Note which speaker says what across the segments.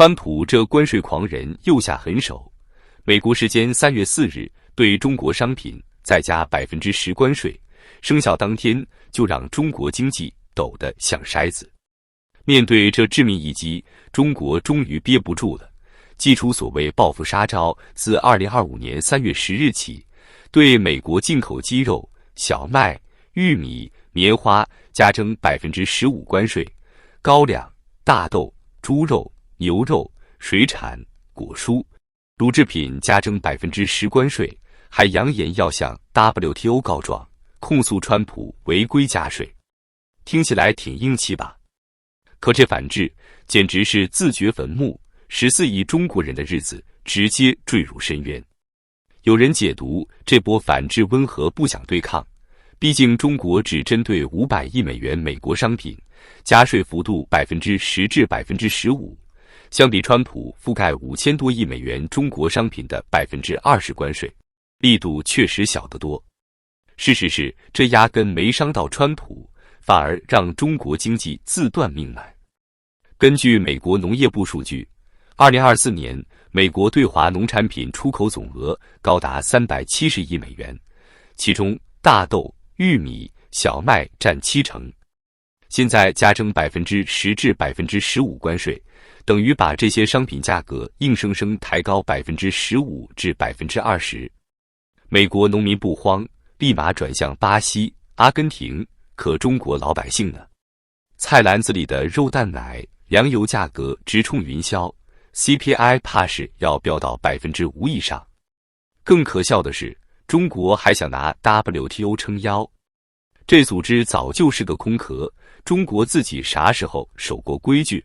Speaker 1: 川普这关税狂人又下狠手，美国时间3月4日对中国商品再加10%关税，生效当天就让中国经济抖得像筛子。面对这致命一击，中国终于憋不住了，祭出所谓报复杀招，自2025年3月10日起，对美国进口鸡肉、小麦、玉米、棉花加征15%关税，高粱、大豆、猪肉、牛肉、水产、果蔬、乳制品加征10%关税，还扬言要向 WTO 告状，控诉川普违规加税。听起来挺硬气吧？可这反制简直是自掘坟墓，14亿中国人的日子直接坠入深渊。有人解读这波反制温和，不想对抗，毕竟中国只针对500亿美元美国商品加税幅度10%至15%，相比川普覆盖5000多亿美元中国商品的20%关税，力度确实小得多。事实是，这压根没伤到川普，反而让中国经济自断命脉。根据美国农业部数据，2024年美国对华农产品出口总额高达370亿美元，其中大豆、玉米、小麦占70%。现在加征10%至15%关税，等于把这些商品价格硬生生抬高15%至20%。美国农民不慌，立马转向巴西、阿根廷，可中国老百姓呢？菜篮子里的肉蛋奶、粮油价格直冲云霄， CPI 怕是要飙到5%以上。更可笑的是，中国还想拿 WTO 撑腰，这组织早就是个空壳，中国自己啥时候守过规矩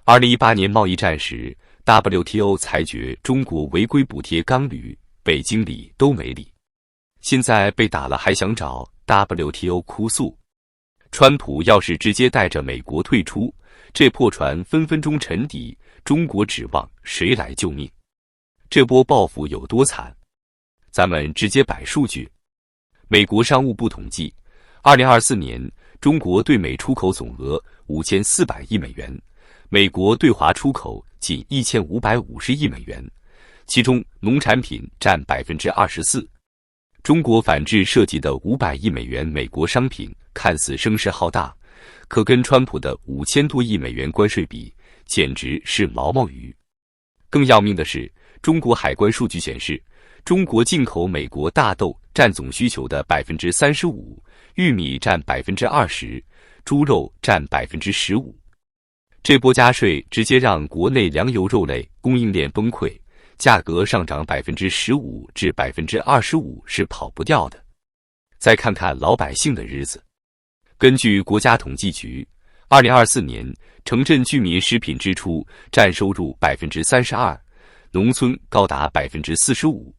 Speaker 1: ？2018年贸易战时， WTO 裁决中国违规补贴钢铝，北京理都没理。现在被打了还想找 WTO 哭诉。川普要是直接带着美国退出，这破船分分钟沉底，中国指望谁来救命？这波报复有多惨？咱们直接摆数据。美国商务部统计，2024年中国对美出口总额5400亿美元，美国对华出口仅1550亿美元，其中农产品占24%。中国反制涉及的500亿美元美国商品看似声势浩大，可跟川普的5000多亿美元关税比，简直是毛毛雨。更要命的是，中国海关数据显示，中国进口美国大豆占总需求的35%，玉米占20%，猪肉占15%。这波加税直接让国内粮油肉类供应链崩溃，价格上涨15%至25%是跑不掉的。再看看老百姓的日子，根据国家统计局，2024年城镇居民食品支出占收入32%，农村高达45%。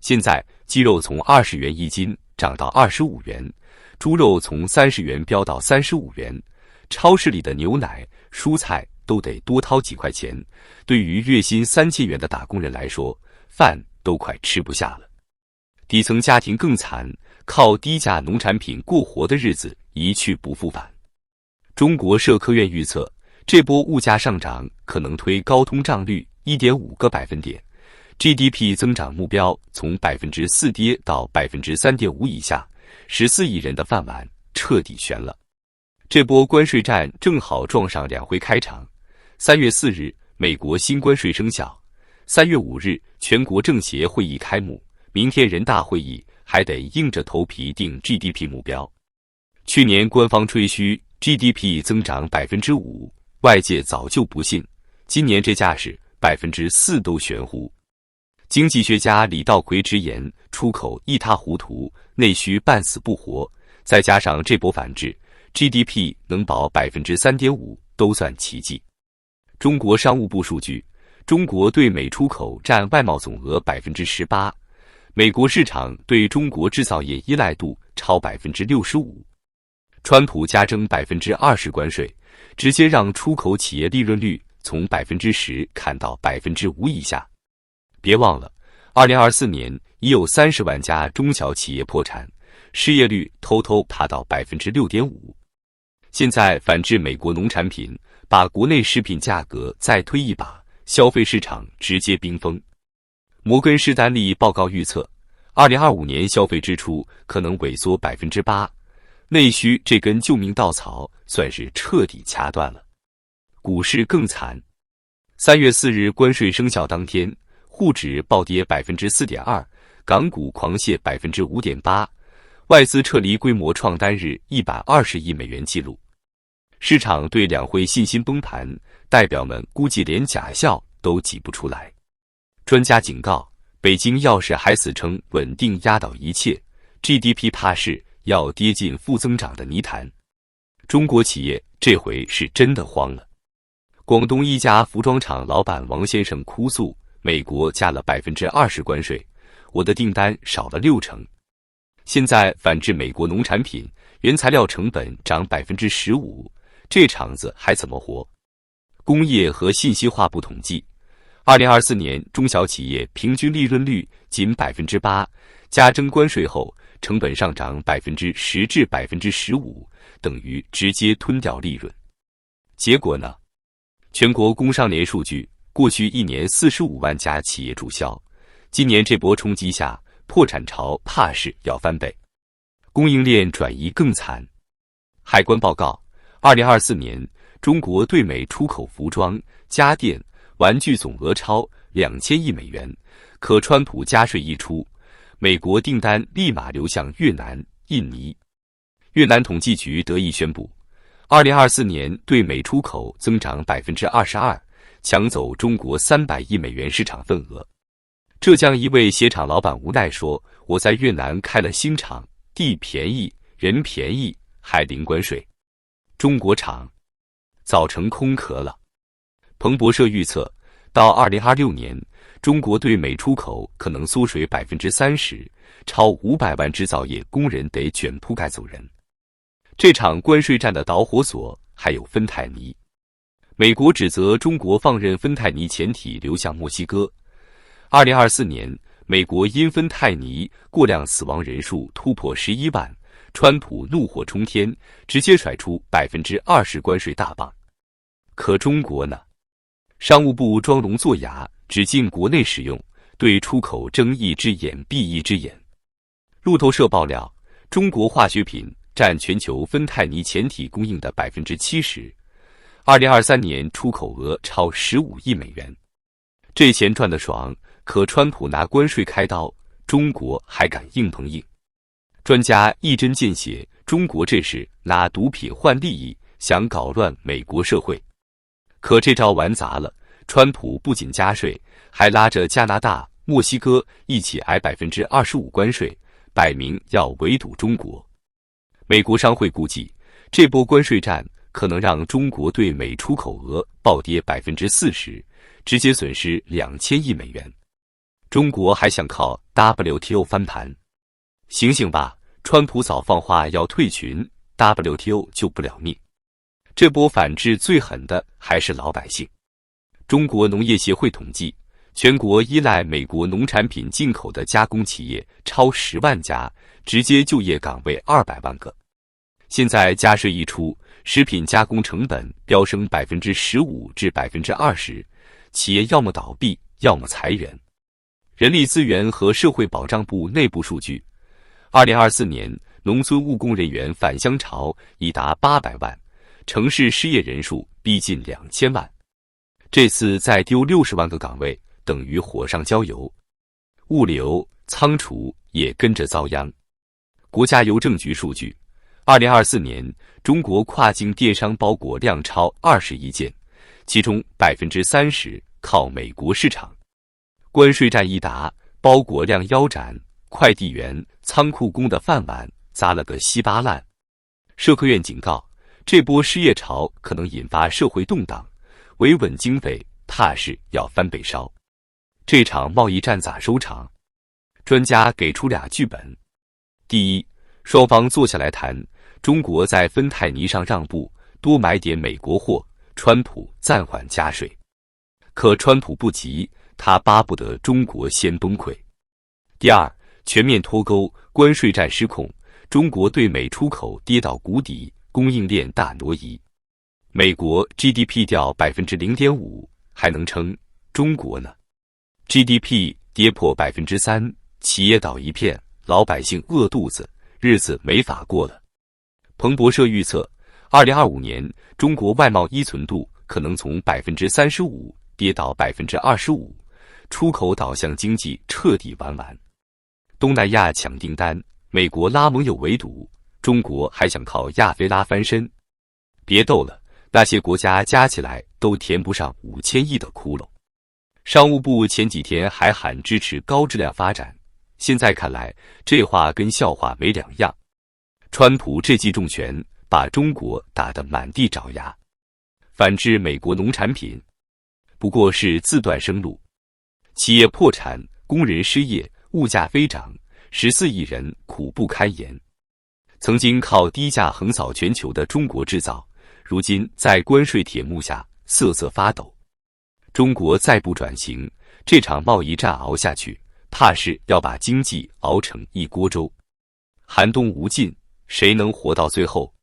Speaker 1: 现在鸡肉从20元一斤涨到25元，猪肉从30元飙到35元，超市里的牛奶、蔬菜都得多掏几块钱，对于月薪3000元的打工人来说，饭都快吃不下了。底层家庭更惨，靠低价农产品过活的日子一去不复返。中国社科院预测，这波物价上涨可能推高通胀率1.5个百分点， GDP 增长目标从4%跌到3.5%以下，14亿人的饭碗彻底悬了。这波关税战正好撞上两会开场。3月4日，美国新关税生效；3月5日，全国政协会议开幕。明天人大会议还得硬着头皮定 GDP 目标。去年官方吹嘘 GDP 增长5%，外界早就不信，今年这架势4%都玄乎。经济学家李稻葵直言，出口一塌糊涂，内需半死不活，再加上这波反制， GDP 能保3.5%都算奇迹。中国商务部数据，中国对美出口占外贸总额18%，美国市场对中国制造业依赖度超65%。川普加征20%关税，直接让出口企业利润率从10%砍到5%以下。别忘了，2024年已有30万家中小企业破产，失业率偷偷爬到6.5%。现在反制美国农产品，把国内食品价格再推一把，消费市场直接冰封。摩根士丹利报告预测，2025年消费支出可能萎缩 8%， 内需这根救命稻草算是彻底掐断了。股市更惨，3月4日关税生效当天，沪指暴跌 4.2%， 港股狂泻 5.8%， 外资撤离规模创单日120亿美元纪录。市场对两会信心崩盘，代表们估计连假笑都挤不出来。专家警告，北京要是还死撑稳定压倒一切， GDP 怕是要跌进负增长的泥潭。中国企业这回是真的慌了。广东一家服装厂老板王先生哭诉，美国加了 20% 关税，我的订单少了60%。现在反制美国农产品，原材料成本涨 15%， 这厂子还怎么活？工业和信息化部统计，2024年中小企业平均利润率仅 8%， 加征关税后成本上涨 10% 至 15%， 等于直接吞掉利润。结果呢？全国工商联数据，过去一年45万家企业注销，今年这波冲击下，破产潮怕是要翻倍，供应链转移更惨。海关报告，2024年中国对美出口服装、家电、玩具总额超2000亿美元，可川普加税一出，美国订单立马流向越南、印尼。越南统计局得意宣布，2024年对美出口增长 22%， 抢走中国300亿美元市场份额。浙江一位鞋厂老板无奈说，我在越南开了新厂，地便宜，人便宜，还零关税。中国厂早成空壳了。彭博社预测，到2026年，中国对美出口可能缩水 30%， 超500万制造业工人得卷铺盖走人。这场关税战的导火索还有芬太尼。美国指责中国放任芬太尼潜体流向墨西哥。2024年，美国因芬太尼过量死亡人数突破11万，川普怒火冲天，直接甩出 20% 关税大棒。可中国呢？商务部装聋作哑，只进国内使用，对出口睁一只眼闭一只眼。路透社爆料，中国化学品占全球芬太尼潜体供应的 70%，2023年出口额超15亿美元。这钱赚得爽，可川普拿关税开刀，中国还敢硬碰硬？专家一针见血，中国这是拿毒品换利益，想搞乱美国社会。可这招玩砸了，川普不仅加税，还拉着加拿大、墨西哥一起挨 25% 关税，摆明要围堵中国。美国商会估计，这波关税战可能让中国对美出口额暴跌 40%， 直接损失2000亿美元。中国还想靠 WTO 翻盘？醒醒吧，川普早放话要退群， WTO 救不了命。这波反制最狠的还是老百姓。中国农业协会统计，全国依赖美国农产品进口的加工企业超10万家，直接就业岗位200万个。现在加税一出，食品加工成本飙升 15% 至 20%， 企业要么倒闭，要么裁员。人力资源和社会保障部内部数据，2024年农村务工人员返乡潮已达800万，城市失业人数逼近2000万。这次再丢60万个岗位，等于火上浇油，物流、仓储也跟着遭殃。国家邮政局数据，2024年中国跨境电商包裹量超20亿件，其中 30% 靠美国市场。关税战一打，包裹量腰斩，快递员、仓库工的饭碗砸了个稀巴烂。社科院警告，这波失业潮可能引发社会动荡，维稳经费怕是要翻倍烧。这场贸易战咋收场？专家给出俩剧本。第一，双方坐下来谈，中国在芬太尼上让步，多买点美国货，川普暂缓加税。可川普不急，他巴不得中国先崩溃。第二，全面脱钩，关税战失控，中国对美出口跌到谷底，供应链大挪移。美国 GDP 掉0.5%，还能撑？中国呢 ？GDP 跌破3%，企业倒一片，老百姓饿肚子，日子没法过了。彭博社预测，2025年中国外贸依存度可能从35%跌到25%，出口导向经济彻底玩完。东南亚抢订单，美国拉盟友围堵，中国还想靠亚非拉翻身？别逗了，那些国家加起来都填不上5000亿的窟窿。商务部前几天还喊支持高质量发展，现在看来，这话跟笑话没两样。川普这记重拳把中国打得满地找牙，反制美国农产品不过是自断生路。企业破产，工人失业，物价飞涨，14亿人苦不堪言。曾经靠低价横扫全球的中国制造，如今在关税铁幕下瑟瑟发抖。中国再不转型，这场贸易战熬下去，怕是要把经济熬成一锅粥。寒冬无尽，谁能活到最后？